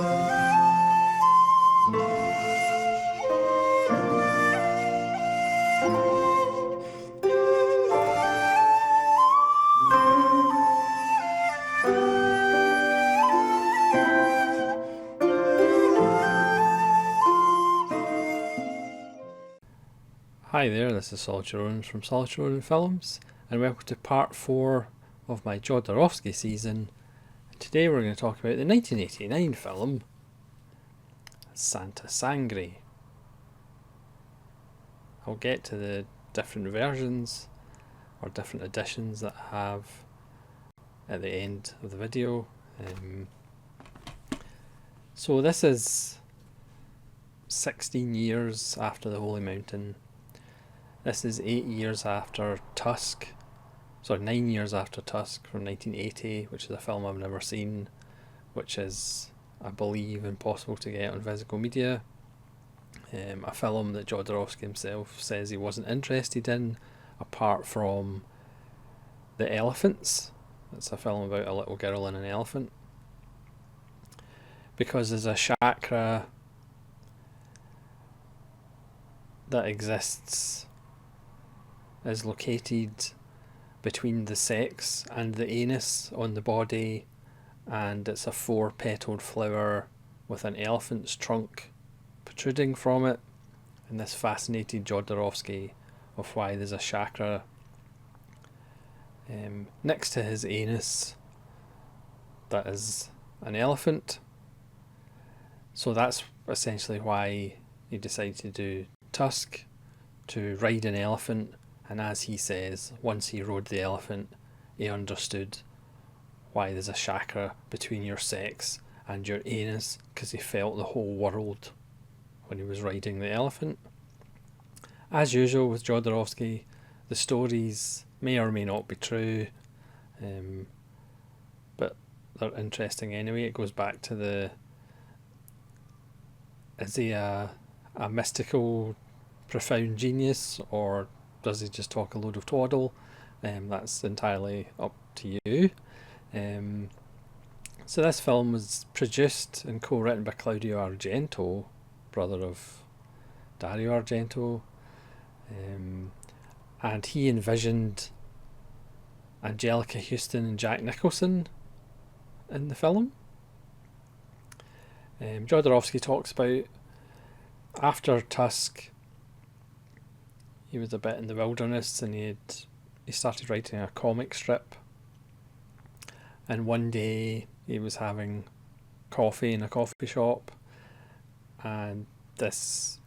Hi there, this is Solitude from Solitude Films, and welcome to part 4 of my Jodorowsky season. Today we're going to talk about the 1989 film Sangre. I'll get to the different versions or different editions that I have at the end of the video. So this is 16 years after The Holy Mountain. This is 8 years after Tusk, 9 years after Tusk from 1980, which is a film I've never seen, which is, I believe, impossible to get on physical media. A film that Jodorowsky himself says he wasn't interested in, apart from The Elephants. It's a film about a little girl and an elephant. Because there's a chakra that exists, is located between the sex and the anus on the body, and it's a 4-petaled flower with an elephant's trunk protruding from it, and this fascinated Jodorowsky of why there's a chakra next to his anus that is an elephant. So that's essentially why he decided to do Tusk, to ride an elephant. And as he says, once he rode the elephant, he understood why there's a chakra between your sex and your anus, because he felt the whole world when he was riding the elephant. As usual with Jodorowsky, the stories may or may not be true, but they're interesting anyway. It goes back to is he a mystical, profound genius, or does he just talk a load of twaddle? That's entirely up to you. So this film was produced and co-written by Claudio Argento, brother of Dario Argento, and he envisioned Angelica Houston and Jack Nicholson in the film. Jodorowsky talks about after Tusk, he was a bit in the wilderness, and he started writing a comic strip. And one day he was having coffee in a coffee shop, and this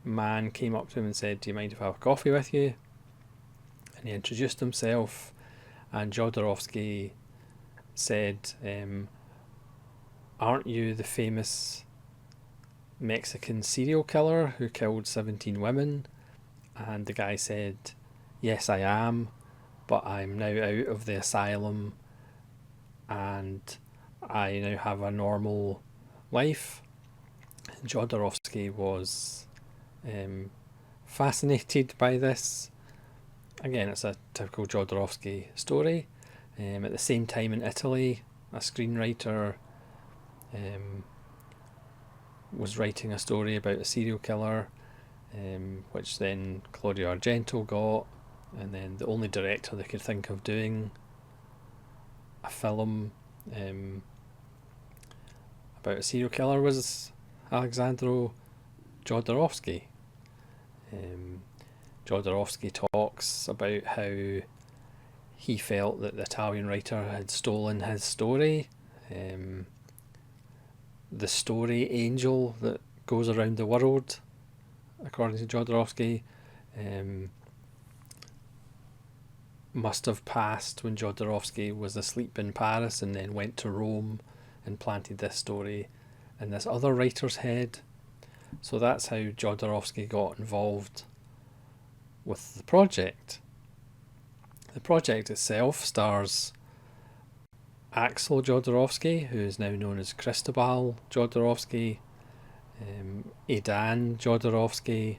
man came up to him and said, "Do you mind if I have coffee with you?" And he introduced himself, and Jodorowsky said, "Aren't you the famous Mexican serial killer who killed 17 women?" And the guy said, "Yes, I am, but I'm now out of the asylum and I now have a normal life." And Jodorowsky was fascinated by this. Again, it's a typical Jodorowsky story. At the same time in Italy, a screenwriter was writing a story about a serial killer, which then Claudio Argento got, and then the only director they could think of doing a film about a serial killer was Alexandro Jodorowsky. Jodorowsky talks about how he felt that the Italian writer had stolen his story. The story angel that goes around the world, according to Jodorowsky, must have passed when Jodorowsky was asleep in Paris and then went to Rome and planted this story in this other writer's head. So that's how Jodorowsky got involved with the project. The project itself stars Axel Jodorowsky, who is now known as Cristobal Jodorowsky, Aidan Jodorowsky,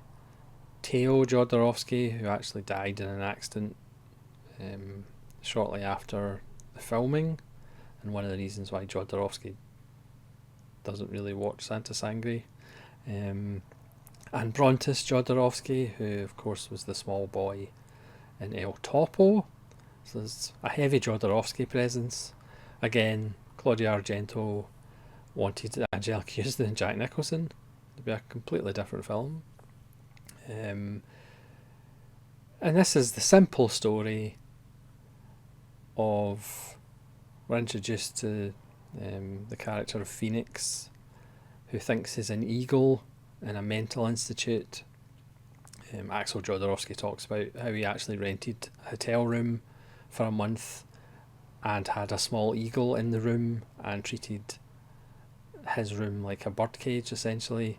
Theo Jodorowsky, who actually died in an accident shortly after the filming, and one of the reasons why Jodorowsky doesn't really watch Santa Sangre. And Brontis Jodorowsky, who of course was the small boy in El Topo. So there's a heavy Jodorowsky presence. Again, Claudio Argento wanted Angelica Houston and Jack Nicholson. It'd be a completely different film. And this is the simple story of, we're introduced to the character of Phoenix, who thinks he's an eagle in a mental institute. Axel Jodorowsky talks about how he actually rented a hotel room for a month and had a small eagle in the room and treated his room like a birdcage, essentially.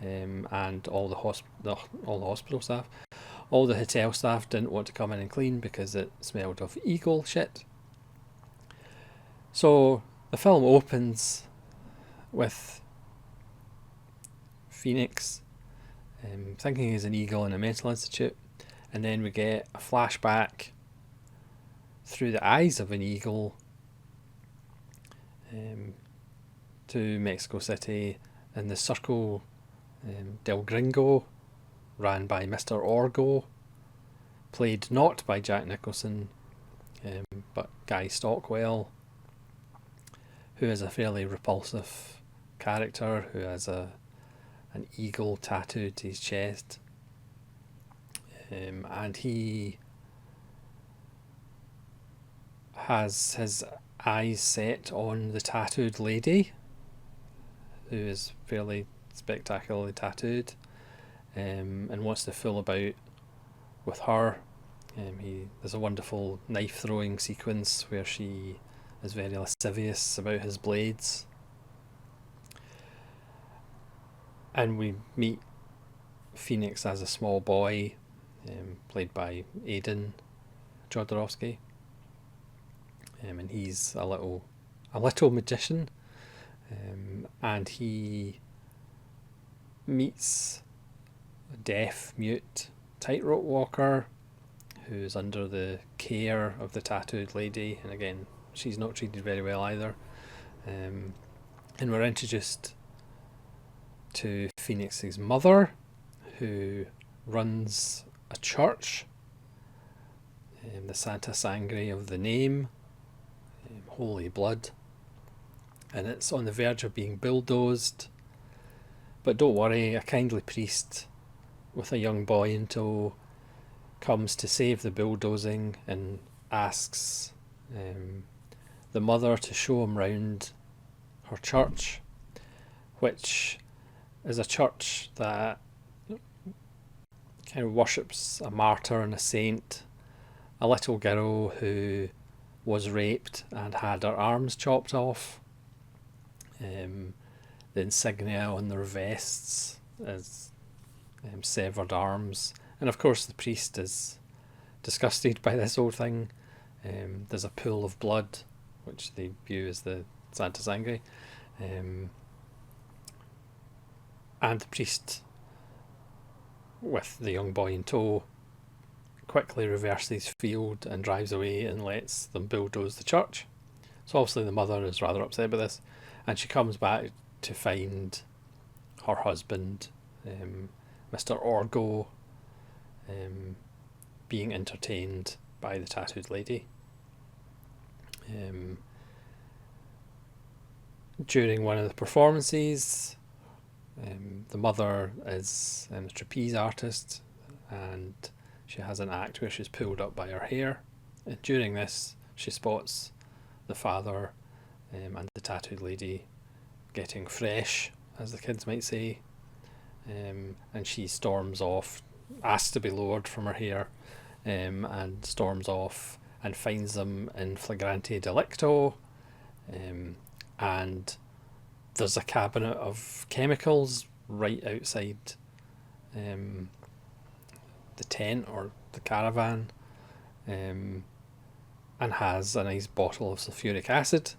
And all the hospital staff, all the hotel staff didn't want to come in and clean because it smelled of eagle shit. So the film opens with Phoenix thinking he's an eagle in a mental institute, and then we get a flashback through the eyes of an eagle to Mexico City in the Circo del Gringo, ran by Mr. Orgo, played not by Jack Nicholson but Guy Stockwell, who is a fairly repulsive character who has an eagle tattooed to his chest, and he has his eyes set on the tattooed lady, who is fairly spectacularly tattooed, and wants to fool about with her. There's a wonderful knife throwing sequence where she is very lascivious about his blades, and we meet Phoenix as a small boy, played by Aidan Jodorowsky, and he's a little magician, and he meets a deaf mute tightrope walker who's under the care of the tattooed lady, and again she's not treated very well either, and we're introduced to Phoenix's mother, who runs a church, the Santa Sangre of the name, Holy Blood, and it's on the verge of being bulldozed. But don't worry, a kindly priest with a young boy in tow comes to save the bulldozing and asks the mother to show him round her church, which is a church that kind of worships a martyr and a saint, a little girl who was raped and had her arms chopped off. The insignia on their vests is severed arms, and of course the priest is disgusted by this whole thing. There's a pool of blood, which they view as the Santa Sangre, and the priest, with the young boy in tow, quickly reverses field and drives away and lets them bulldoze the church. So obviously the mother is rather upset by this, and she comes back to find her husband, Mr. Orgo, being entertained by the tattooed lady. During one of the performances, the mother is a trapeze artist, and she has an act where she's pulled up by her hair, and during this she spots the father and the tattooed lady getting fresh, as the kids might say, and she storms off, asks to be lowered from her hair, and storms off and finds them in flagrante delicto, and there's a cabinet of chemicals right outside the tent or the caravan, and has a nice bottle of sulfuric acid,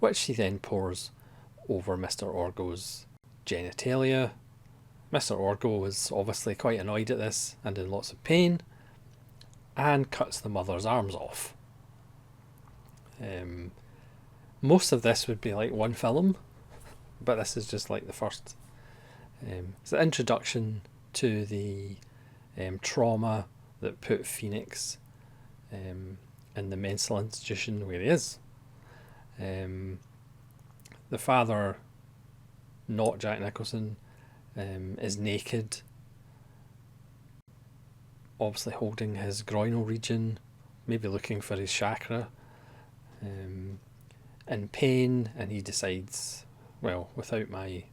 which she then pours over Mr. Orgo's genitalia. Mr. Orgo is obviously quite annoyed at this and in lots of pain, and cuts the mother's arms off. Most of this would be like one film, but this is just like the first. It's the introduction to the trauma that put Phoenix in the mental institution where he is. The father, not Jack Nicholson, is naked, obviously holding his groinal region, maybe looking for his chakra, in pain, and he decides, well, without my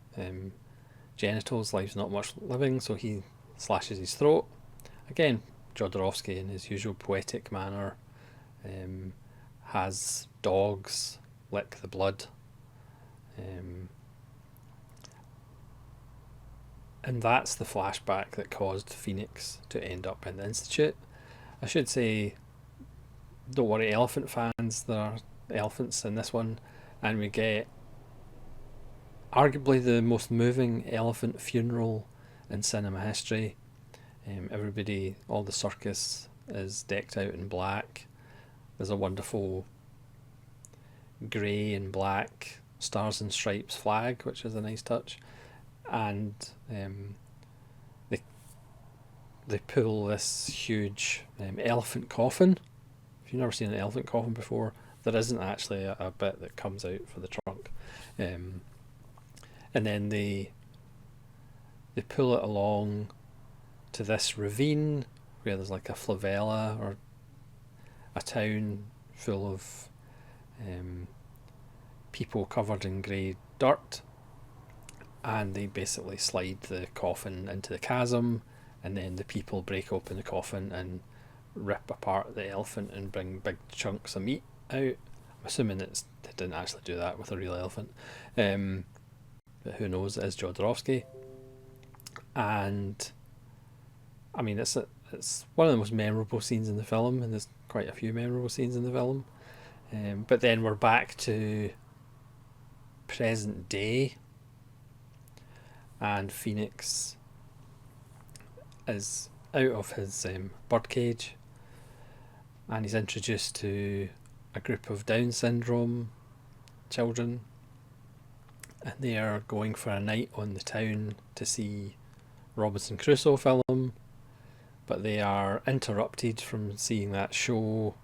genitals, life's not much living, so he slashes his throat. Again, Jodorowsky, in his usual poetic manner, has dogs lick the blood. And that's the flashback that caused Phoenix to end up in the Institute. I should say, don't worry, elephant fans, there are elephants in this one, and we get arguably the most moving elephant funeral in cinema history. Everybody, all the circus is decked out in black. There's a wonderful grey and black stars and stripes flag, which is a nice touch. And they pull this huge elephant coffin. If you've never seen an elephant coffin before, there isn't actually a bit that comes out for the trunk. And then they pull it along to this ravine where there's like a favela or a town full of people covered in grey dirt, and they basically slide the coffin into the chasm, and then the people break open the coffin and rip apart the elephant and bring big chunks of meat out. I'm assuming they didn't actually do that with a real elephant, but who knows, it is Jodorowsky. And I mean, it's one of the most memorable scenes in the film, and there's quite a few memorable scenes in the film. But then we're back to present day, and Phoenix is out of his birdcage, and he's introduced to a group of Down syndrome children, and they are going for a night on the town to see Robinson Crusoe film, but they are interrupted from seeing that show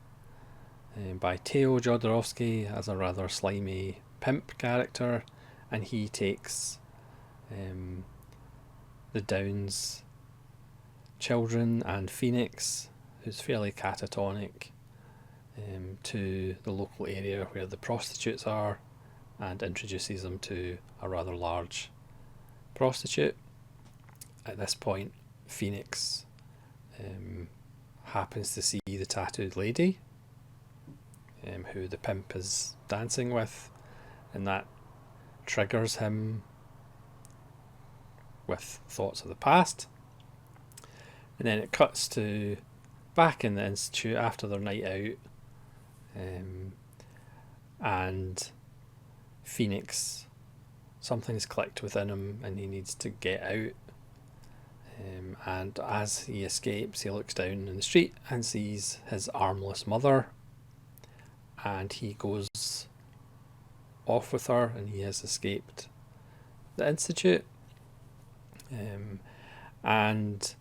by Teo Jodorowsky as a rather slimy pimp character, and he takes the Downs children and Phoenix, who's fairly catatonic, to the local area where the prostitutes are, and introduces them to a rather large prostitute. At this point, Phoenix happens to see the tattooed lady, who the pimp is dancing with, and that triggers him with thoughts of the past. And then it cuts to back in the institute after their night out, and Phoenix, something's clicked within him and he needs to get out. And as he escapes, he looks down in the street and sees his armless mother, and he goes off with her, and he has escaped the institute. And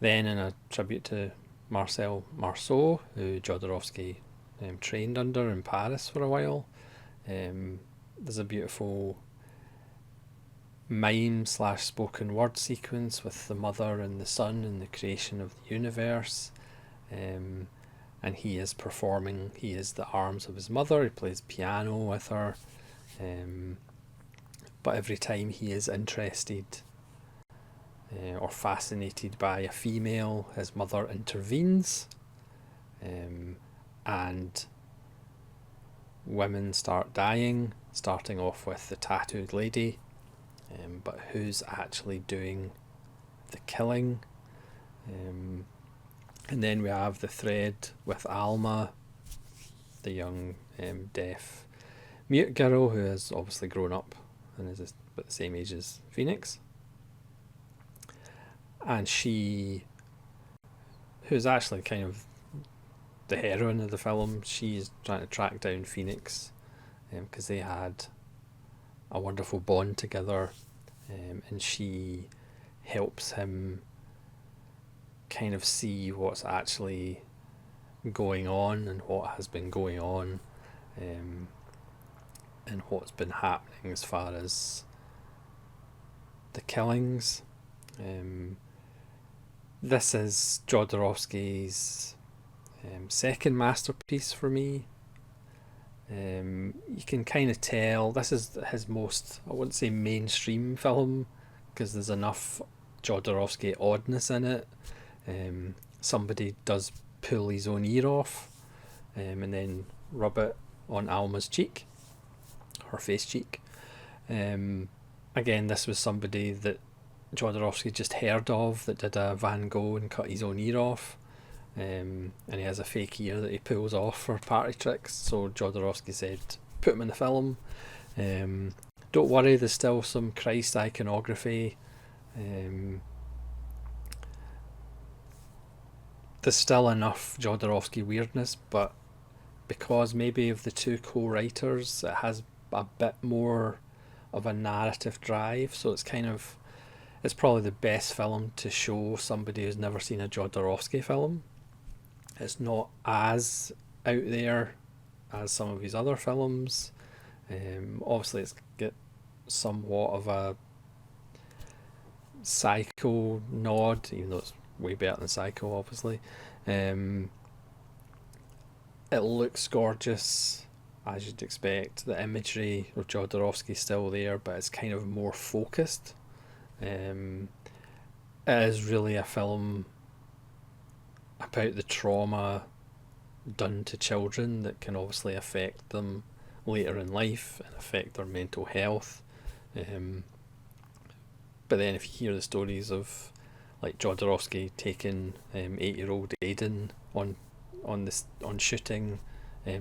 then, in a tribute to Marcel Marceau, who Jodorowsky trained under in Paris for a while, there's a beautiful mime / spoken word sequence with the mother and the son and the creation of the universe. And he is performing, he is the arms of his mother, he plays piano with her, but every time he is interested or fascinated by a female, his mother intervenes, and women start dying, starting off with the tattooed lady, but who's actually doing the killing? And then we have the thread with Alma, the young deaf mute girl who has obviously grown up and is about the same age as Phoenix. And she, who's actually kind of the heroine of the film, she's trying to track down Phoenix because they had a wonderful bond together, and she helps him kind of see what's actually going on and what has been going on, and what's been happening as far as the killings. This is Jodorowsky's second masterpiece for me. You can kind of tell this is his most, I wouldn't say mainstream film, because there's enough Jodorowsky oddness in it. Somebody does pull his own ear off, and then rub it on Alma's cheek, her face cheek. Again, this was somebody that Jodorowsky just heard of that did a Van Gogh and cut his own ear off. And he has a fake ear that he pulls off for party tricks, so Jodorowsky said put him in the film. Don't worry, there's still some Christ iconography. There's still enough Jodorowsky weirdness, but because maybe of the two co-writers, it has a bit more of a narrative drive, so it's probably the best film to show somebody who's never seen a Jodorowsky film. It's not as out there as some of his other films. Obviously it's got somewhat of a Psycho nod, even though it's way better than Psycho, obviously. It looks gorgeous, as you'd expect. The imagery of Jodorowsky's still there, but it's kind of more focused. It is really a film about the trauma done to children that can obviously affect them later in life and affect their mental health. But then if you hear the stories of like Jodorowsky taking 8-year-old Aiden on shooting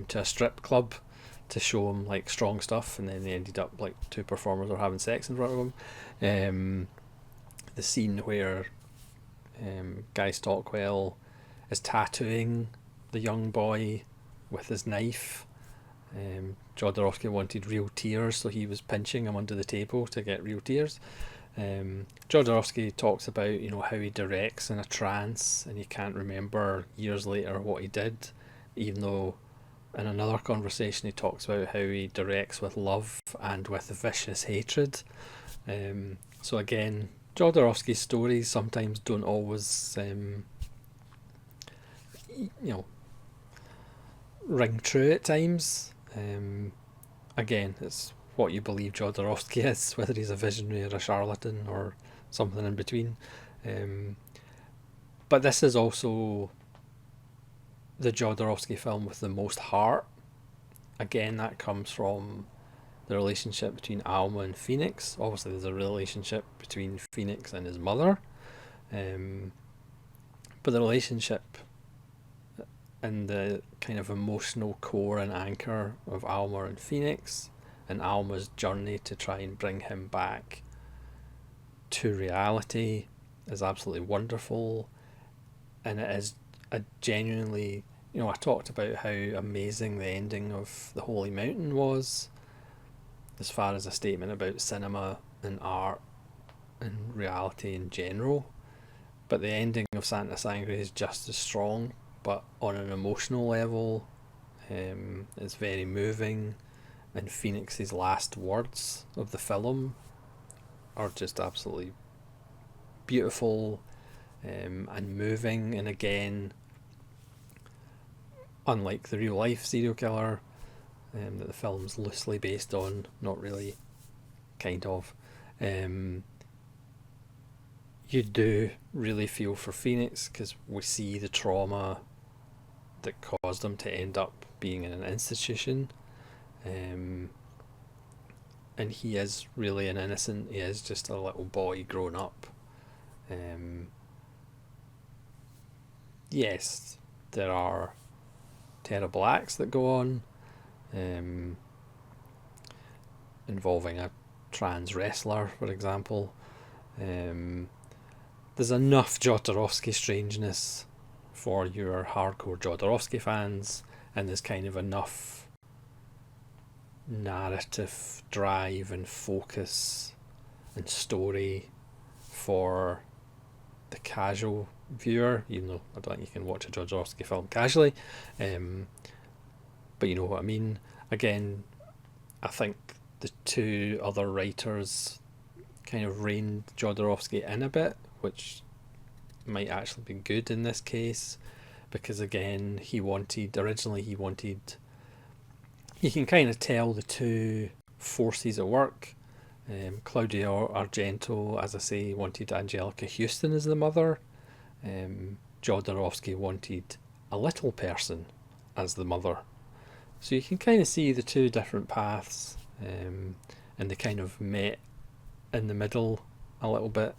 to a strip club to show him like strong stuff, and then they ended up like two performers were having sex in front of him. The scene where Guy Stockwell is tattooing the young boy with his knife. Jodorowsky wanted real tears, so he was pinching him under the table to get real tears. Jodorowsky talks about how he directs in a trance and he can't remember years later what he did, even though in another conversation he talks about how he directs with love and with vicious hatred. So again, Jodorowsky's stories sometimes don't always ring true at times. Again, it's what you believe Jodorowsky is, whether he's a visionary or a charlatan or something in between. But this is also the Jodorowsky film with the most heart. Again, that comes from the relationship between Alma and Phoenix. Obviously there's a relationship between Phoenix and his mother, but the relationship and the kind of emotional core and anchor of Alma and Phoenix, and Alma's journey to try and bring him back to reality, is absolutely wonderful. And it is a genuinely, I talked about how amazing the ending of The Holy Mountain was, as far as a statement about cinema and art and reality in general. But the ending of Sangre is just as strong, but on an emotional level, it's very moving. And Phoenix's last words of the film are just absolutely beautiful and moving. And again, unlike the real life serial killer that the film's loosely based on, not really, kind of, you do really feel for Phoenix, because we see the trauma that caused him to end up being in an institution. And he is really an innocent, he is just a little boy grown up. Yes, there are terrible acts that go on, involving a trans wrestler, for example. There's enough Jodorowsky strangeness for your hardcore Jodorowsky fans, and there's kind of enough narrative drive and focus and story for the casual viewer, even though I don't think you can watch a Jodorowsky film casually, but you know what I mean. Again, I think the two other writers kind of reined Jodorowsky in a bit, which might actually be good in this case, because again, originally he wanted, you can kind of tell the two forces at work. Claudio Argento, as I say, wanted Angelica Houston as the mother. Jodorowsky wanted a little person as the mother. So you can kind of see the two different paths, and they kind of met in the middle a little bit.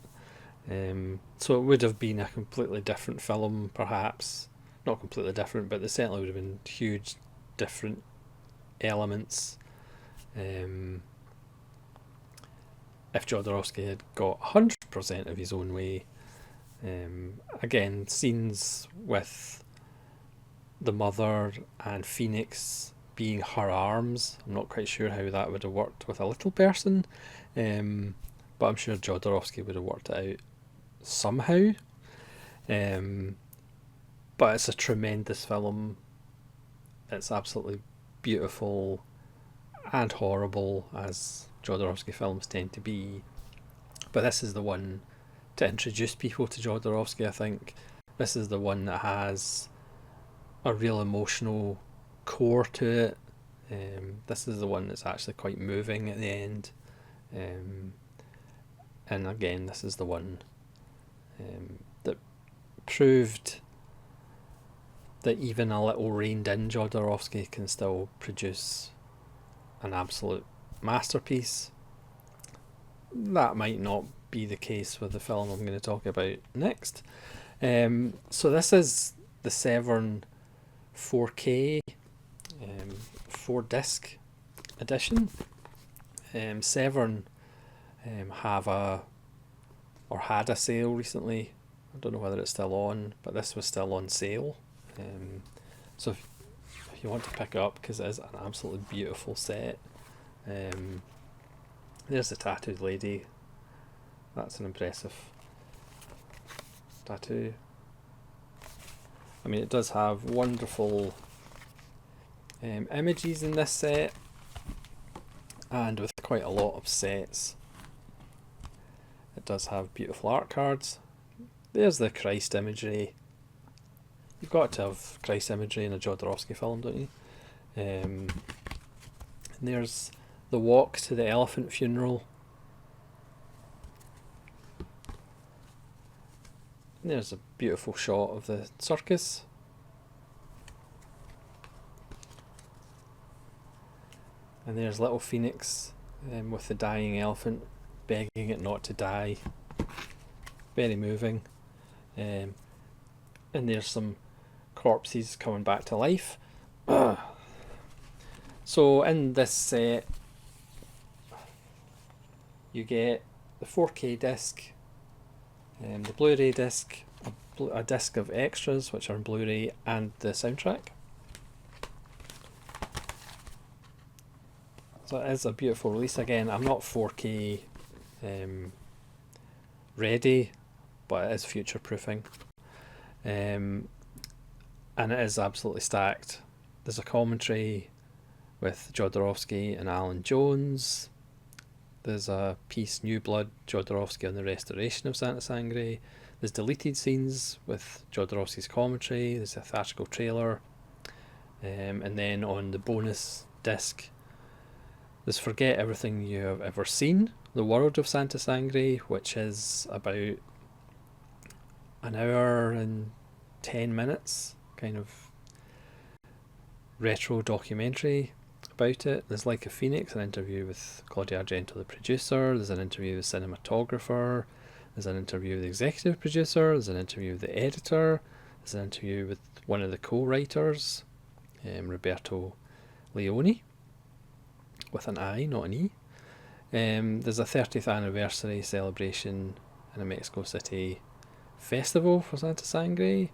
So it would have been a completely different film, perhaps. Not completely different, but there certainly would have been huge different elements. If Jodorowsky had got 100% of his own way. Again, scenes with the mother and Phoenix being her arms, I'm not quite sure how that would have worked with a little person, but I'm sure Jodorowsky would have worked it out somehow. But it's a tremendous film. It's absolutely beautiful and horrible, as Jodorowsky films tend to be. But this is the one to introduce people to Jodorowsky, I think. This is the one that has a real emotional core to it. This is the one that's actually quite moving at the end. And again, this is the one that proved that even a little reined in Jodorowsky can still produce an absolute masterpiece. That might not be the case with the film I'm going to talk about next. So this is the Severn 4K 4-disc edition. Severn had a sale recently. I don't know whether it's still on, but this was still on sale. So if you want to pick it up, because it is an absolutely beautiful set. There's the tattooed lady. That's an impressive tattoo. I mean, it does have wonderful images in this set, and with quite a lot of sets, it does have beautiful art cards. There's the Christ imagery. You've got to have Christ imagery in a Jodorowsky film, don't you? And there's the walk to the elephant funeral. And there's a beautiful shot of the circus. And there's little Phoenix with the dying elephant, begging it not to die. Very moving. And there's some corpses coming back to life. So in this set, you get the 4K disc, the Blu-ray disc, a disc of extras which are in Blu-ray, and the soundtrack. So it is a beautiful release. Again, I'm not 4K ready, but it is future proofing. And it is absolutely stacked. There's a commentary with Jodorowsky and Alan Jones. There's a piece, New Blood, Jodorowsky on the restoration of Sangre. There's deleted scenes with Jodorowsky's commentary. There's a theatrical trailer. And then on the bonus disc, there's Forget Everything You Have Ever Seen, The World of Santa Sangre, which is about an hour and 10 minutes, kind of retro documentary about it. There's Like a Phoenix, an interview with Claudio Argento, the producer. There's an interview with the cinematographer. There's an interview with the executive producer. There's an interview with the editor. There's an interview with one of the co-writers, Roberto Leone, with an I, not an E. There's a 30th anniversary celebration in a Mexico City festival for Santa Sangre.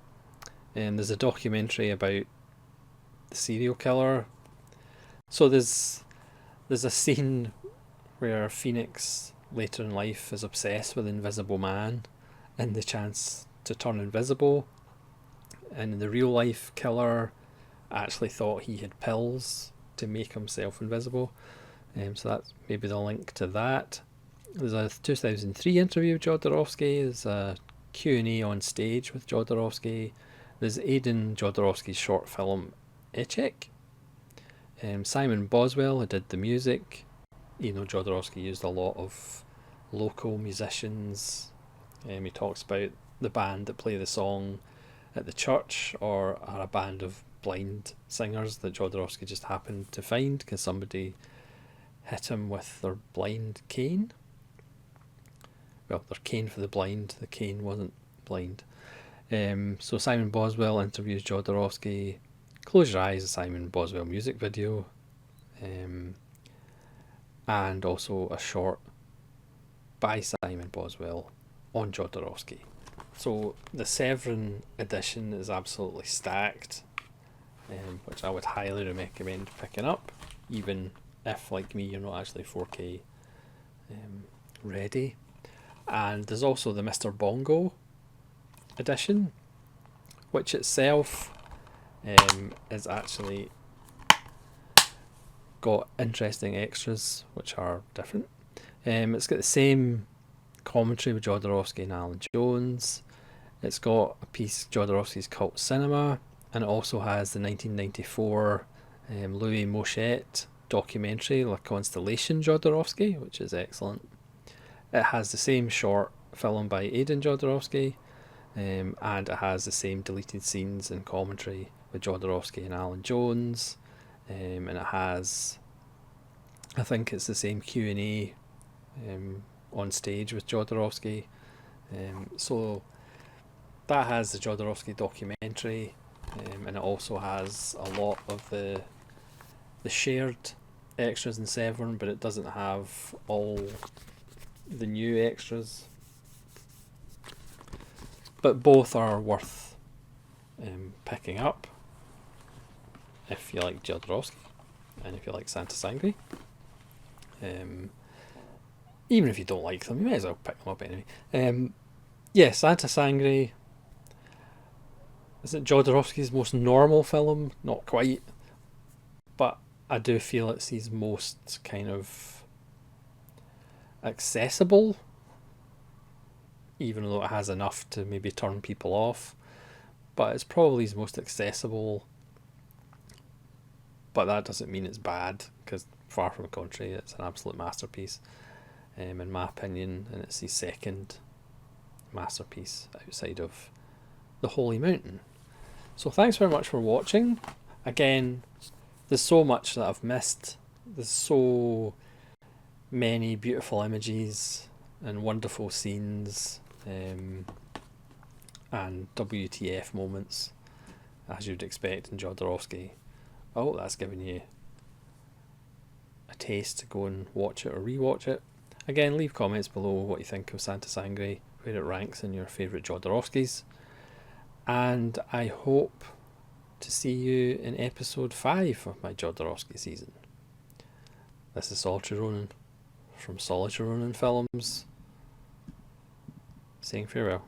There's a documentary about the serial killer. So there's There's a scene where Phoenix later in life is obsessed with Invisible Man and the chance to turn invisible, and the real life killer actually thought he had pills to make himself invisible. So that's maybe the link to that. There's a 2003 interview with Jodorowsky. There's a Q&A on stage with Jodorowsky. There's Aidan Jodorowsky's short film Echek. Simon Boswell, who did the music. You know, Jodorowsky used a lot of local musicians. He talks about the band that play the song at the church, or are a band of blind singers that Jodorowsky just happened to find because somebody hit him with their blind cane. Well, their cane for the blind. The cane wasn't blind. So Simon Boswell interviews Jodorowsky. Close Your Eyes, a Simon Boswell music video. And also a short by Simon Boswell on Jodorowsky. So the Severin edition is absolutely stacked, which I would highly recommend picking up, even if, like me, you're not actually 4K ready. And there's also the Mr. Bongo edition, which itself is actually got interesting extras which are different. It's got the same commentary with Jodorowsky and Alan Jones. It's got a piece, Jodorowsky's Cult Cinema, and it also has the 1994 Louis Mochette documentary, La Constellation Jodorowsky, which is excellent. It has the same short film by Aidan Jodorowsky, and it has the same deleted scenes and commentary with Jodorowsky and Alan Jones, and it has, I think it's the same Q&A on stage with Jodorowsky. So that has the Jodorowsky documentary, and it also has a lot of the shared extras in Severin, but it doesn't have all the new extras. But both are worth picking up if you like Jodorowsky and if you like Santa Sangre. Even if you don't like them, you might as well pick them up anyway. Yeah, Santa Sangre, is it Jodorowsky's most normal film? Not quite, but I do feel it's his most kind of accessible, even though it has enough to maybe turn people off. But it's probably his most accessible, but that doesn't mean it's bad, because far from the contrary, it's an absolute masterpiece, in my opinion, and it's his second masterpiece outside of The Holy Mountain. So thanks very much for watching. Again, there's so much that I've missed. There's so many beautiful images and wonderful scenes, and WTF moments, as you'd expect in Jodorowsky. I hope that's given you a taste to go and watch it or rewatch it. Again, leave comments below what you think of Santa Sangre, where it ranks in your favourite Jodorowskys, and I hope to see you in episode 5 of my Jodorowsky season. This is Solitary Ronin from Solitary Ronin Films, saying farewell.